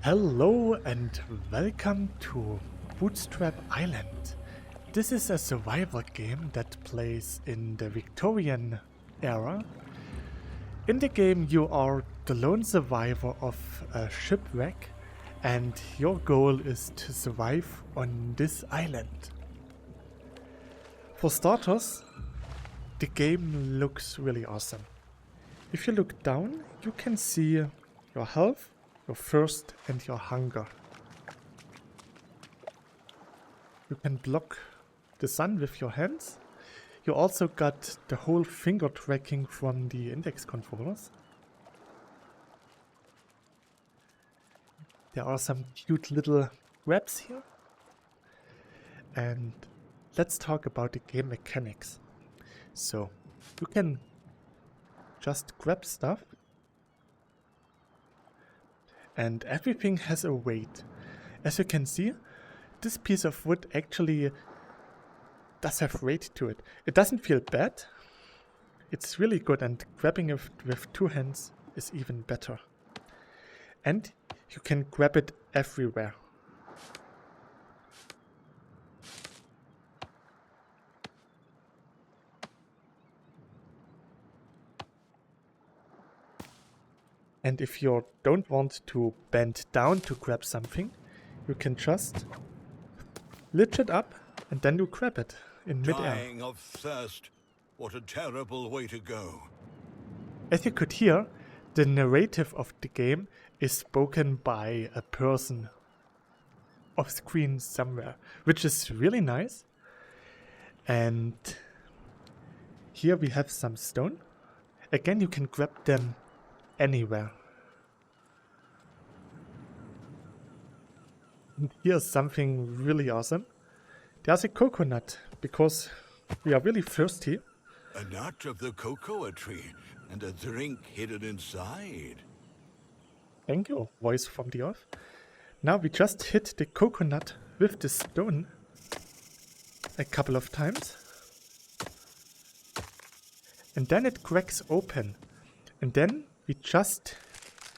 Hello and welcome to Bootstrap Island. This is a survival game that plays in the Victorian era. In the game you are the lone survivor of a shipwreck and your goal is to survive on this island. For starters, the game looks really awesome. If you look down, you can see your health, your thirst and your hunger. You can block the sun with your hands. You also got the whole finger tracking from the index controllers. There are some cute little grabs here. And let's talk about the game mechanics. So, you can just grab stuff. And everything has a weight. As you can see, this piece of wood actually does have weight to it. It doesn't feel bad. It's really good, and grabbing it with two hands is even better. And you can grab it everywhere. And if you don't want to bend down to grab something, you can just lift it up and then you grab it in midair. Dying of thirst. What a terrible way to go. As you could hear, the narrative of the game is spoken by a person off screen somewhere, which is really nice. And here we have some stone. Again, you can grab them anywhere. And here's something really awesome. There's a coconut, because we are really thirsty. A nut of the cocoa tree and a drink hidden inside. Thank you, voice from the earth. Now we just hit the coconut with the stone a couple of times. And then it cracks open. And then we just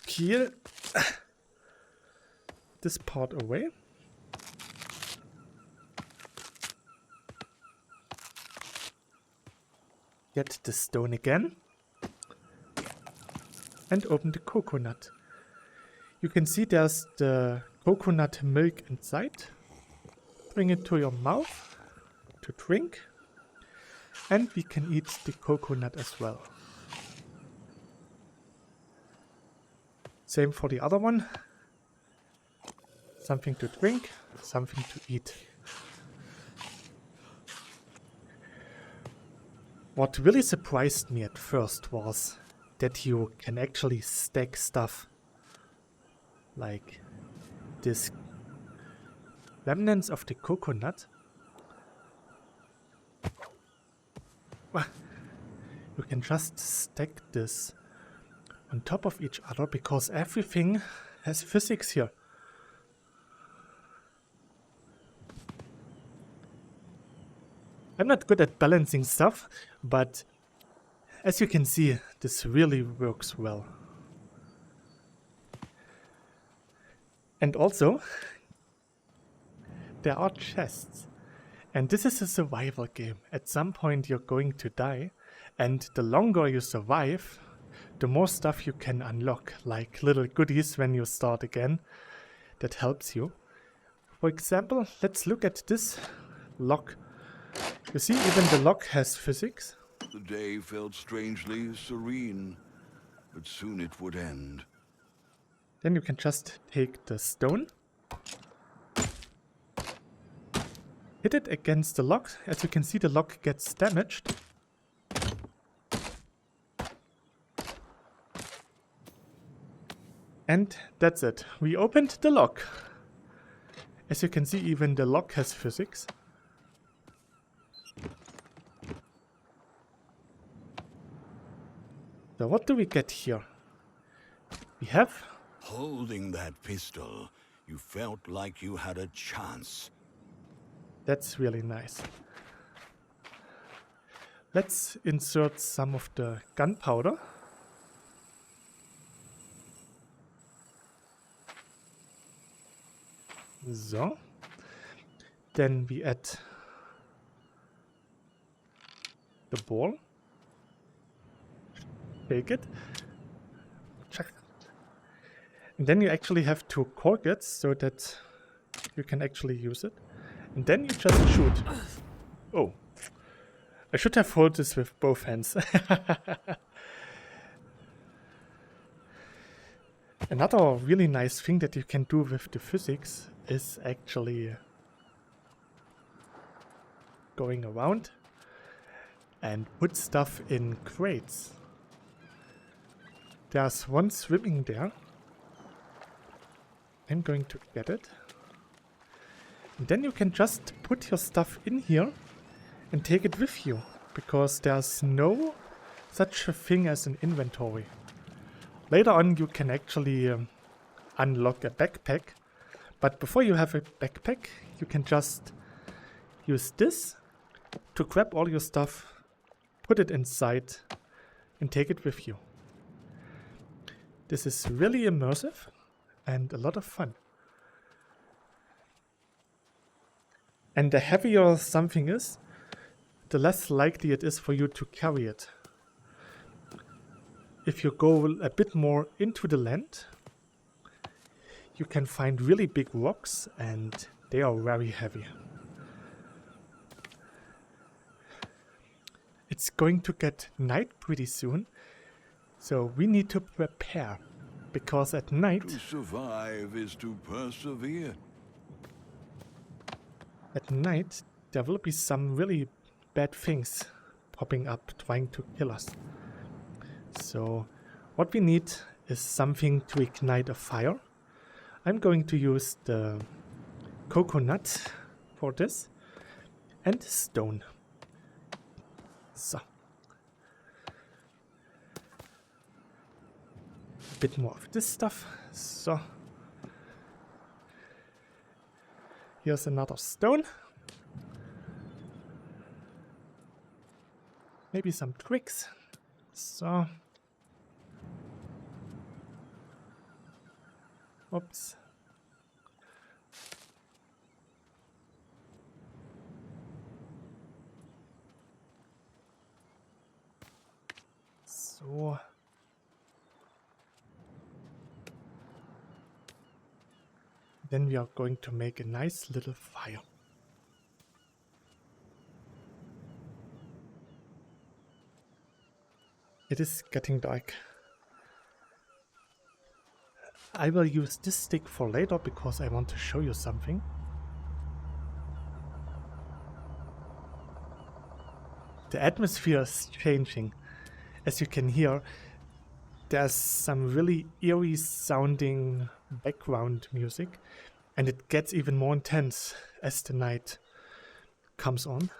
peel this part away. Get the stone again. And open the coconut. You can see there's the coconut milk inside. Bring it to your mouth to drink. And we can eat the coconut as well. Same for the other one. Something to drink, something to eat. What really surprised me at first was that you can actually stack stuff. Like this remnants of the coconut. You can just stack this on top of each other because everything has physics here. I'm not good at balancing stuff, but as you can see, this really works well. And also, there are chests. And this is a survival game. At some point you're going to die, and the longer you survive, the more stuff you can unlock, like little goodies when you start again. That helps you. For example, let's look at this lock. You see, even the lock has physics. The day felt strangely serene, but soon it would end. Then you can just take the stone, hit it against the lock. As you can see, the lock gets damaged. And that's it. We opened the lock. As you can see, even the lock has physics. So what do we get here? We have... Holding that pistol, you felt like you had a chance. That's really nice. Let's insert some of the gunpowder. So. Then we add the ball. Take it. Check. And then you actually have to cork it so that you can actually use it. And then you just shoot. Oh. I should have held this with both hands. Another really nice thing that you can do with the physics is actually going around and put stuff in crates. There's one swimming there. I'm going to get it. And then you can just put your stuff in here and take it with you, because there's no such a thing as an inventory. Later on you can actually unlock a backpack, but before you have a backpack you can just use this to grab all your stuff, put it inside and take it with you. This is really immersive and a lot of fun. And the heavier something is, the less likely it is for you to carry it. If you go a bit more into the land, you can find really big rocks and they are very heavy. It's going to get night pretty soon, so we need to prepare, because at night... To survive is to persevere. At night, there will be some really bad things popping up trying to kill us. So what we need is something to ignite a fire. I'm going to use the coconut for this and stone. So. A bit more of this stuff. So. Here's another stone. Maybe some twigs. So. Oops. So. Then we are going to make a nice little fire. It is getting dark. I will use this stick for later because I want to show you something. The atmosphere is changing. As you can hear, there's some really eerie sounding background music, and it gets even more intense as the night comes on.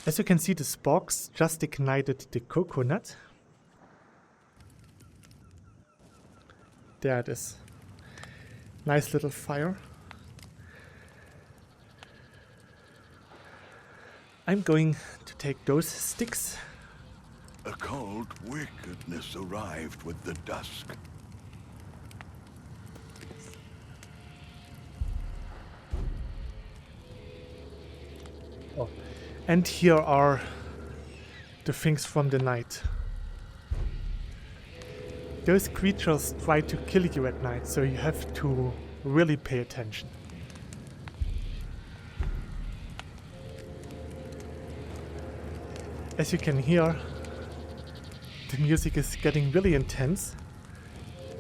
As you can see, the sparks just ignited the coconut. There it is. Nice little fire. I'm going to take those sticks. Occult wickedness arrived with the dusk. Oh. And here are the things from the night. Those creatures try to kill you at night, so you have to really pay attention. As you can hear, the music is getting really intense,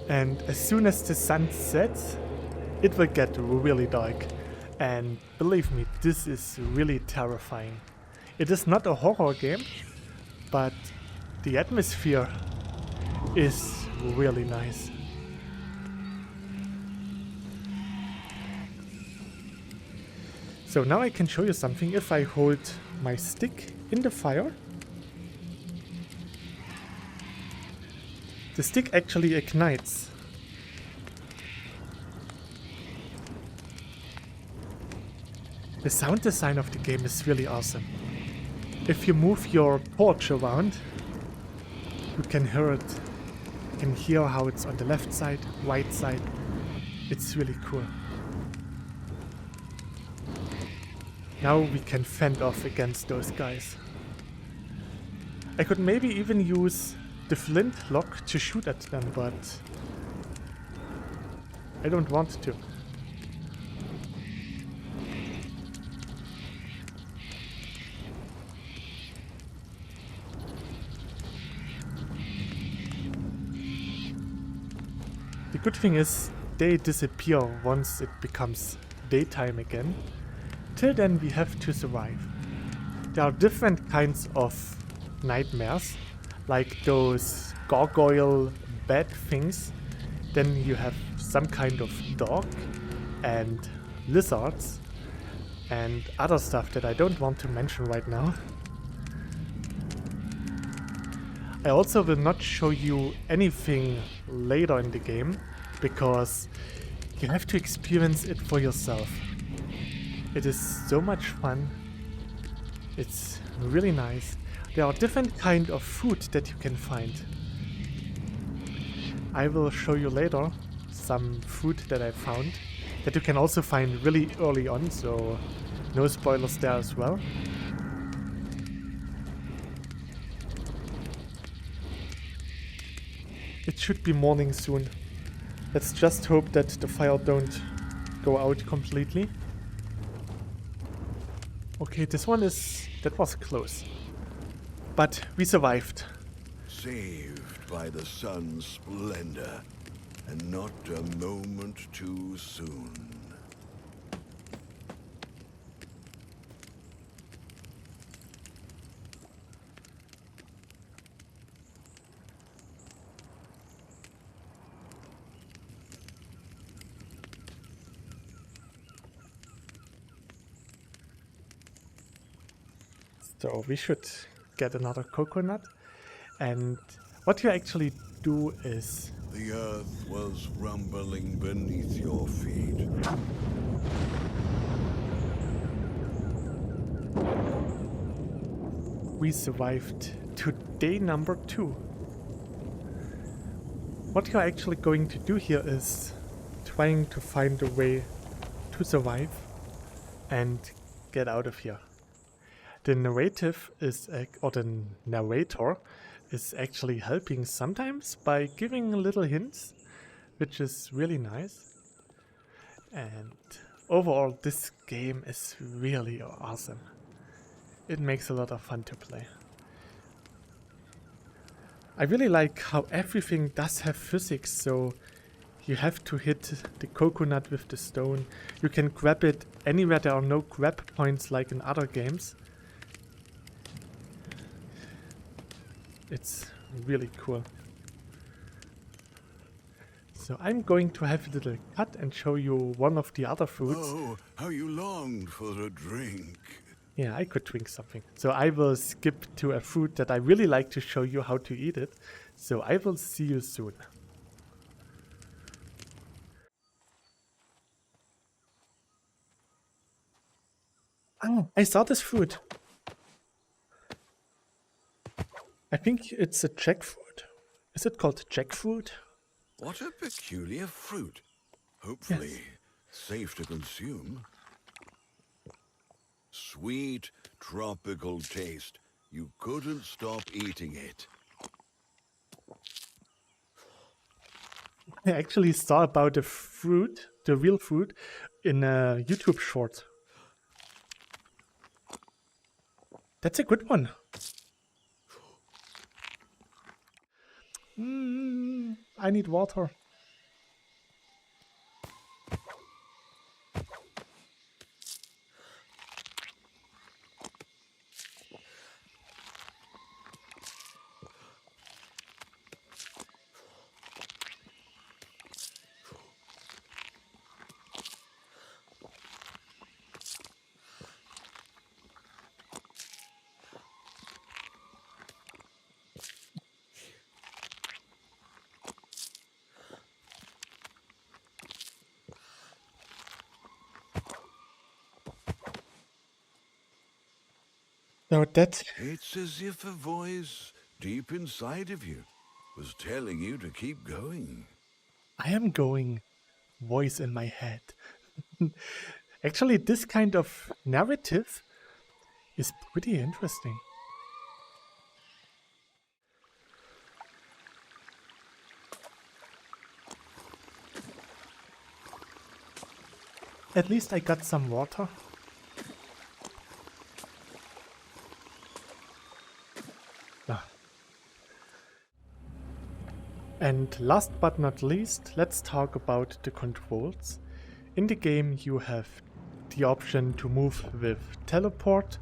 and as soon as the sun sets, it will get really dark. And believe me, this is really terrifying. It is not a horror game, but the atmosphere is really nice. So now I can show you something. If I hold my stick in the fire, the stick actually ignites. The sound design of the game is really awesome. If you move your torch around, you can hear it can hear how it's on the left side, right side. It's really cool. Now we can fend off against those guys. I could maybe even use the flintlock to shoot at them, but I don't want to. The good thing is they disappear once it becomes daytime again. Till then we have to survive. There are different kinds of nightmares, like those gargoyle bad things. Then you have some kind of dog and lizards and other stuff that I don't want to mention right now. I also will not show you anything later in the game because you have to experience it for yourself. It is so much fun. It's really nice. There are different kind of food that you can find. I will show you later some food that I found that you can also find really early on, so no spoilers there as well. It should be morning soon. Let's just hope that the fire don't go out completely. Okay, that was close. But we survived. Saved by the sun's splendor, and not a moment too soon. So we should get another coconut, and what you actually do is The earth was rumbling beneath your feet. we survived to day number 2. What you're actually going to do here is trying to find a way to survive and get out of here. The narrative is, or the narrator is actually helping sometimes by giving little hints, which is really nice. And overall, this game is really awesome. It makes a lot of fun to play. I really like how everything does have physics, so you have to hit the coconut with the stone. You can grab it anywhere there are no grab points like in other games. It's really cool. So I'm going to have a little cut and show you one of the other foods. Oh, how you longed for a drink. Yeah, I could drink something. So I will skip to a food that I really like to show you how to eat it. So I will see you soon. Oh, I saw this food. I think it's a jackfruit. Is it called jackfruit? What a peculiar fruit. Hopefully, Yes. safe to consume. Sweet, tropical taste. You couldn't stop eating it. I actually saw about the fruit, the real fruit, in a YouTube short. That's a good one. I need water. Now that It's as if a voice deep inside of you was telling you to keep going. I am going, voice in my head. Actually, this kind of narrative is pretty interesting. At least I got some water. Ah. And last but not least, let's talk about the controls. In the game you have the option to move with teleport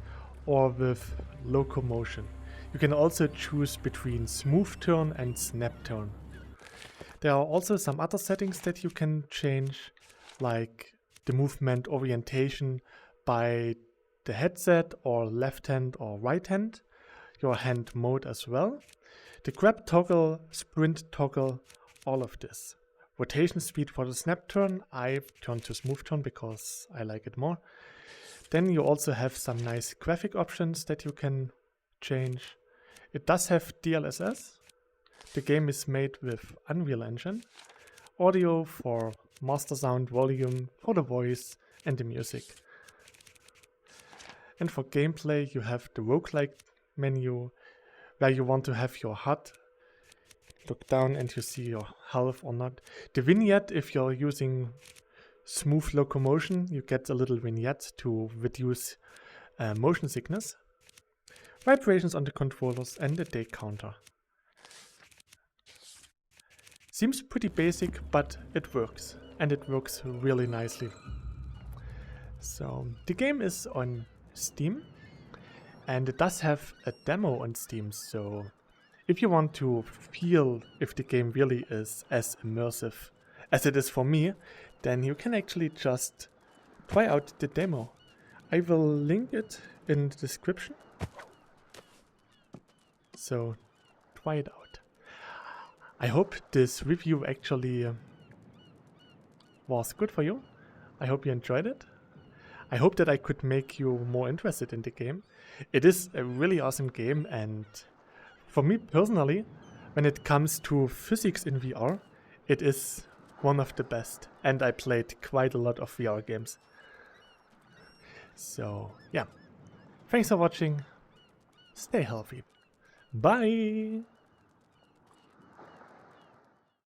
or with locomotion. You can also choose between smooth turn and snap turn. There are also some other settings that you can change, like the movement orientation by the headset or left hand or right hand, your hand mode as well, the grab toggle, sprint toggle, all of this. Rotation speed for the snap turn, I've turned to smooth turn because I like it more. Then you also have some nice graphic options that you can change. It does have DLSS. The game is made with Unreal Engine. Audio for master sound, volume for the voice and the music. And for gameplay you have the roguelike menu where you want to have your HUD. Look down and you see your health or not. The vignette, if you're using smooth locomotion, you get a little vignette to reduce motion sickness. Vibrations on the controllers and the day counter. Seems pretty basic, but it works. And it works really nicely. So the game is on Steam. And it does have a demo on Steam, so if you want to feel if the game really is as immersive as it is for me, then you can actually just try out the demo. I will link it in the description, so try it out. I hope this review actually was good for you. I hope you enjoyed it. I hope that I could make you more interested in the game. It is a really awesome game, and for me personally, when it comes to physics in VR, it is one of the best, and I played quite a lot of VR games. So yeah, thanks for watching, stay healthy, bye!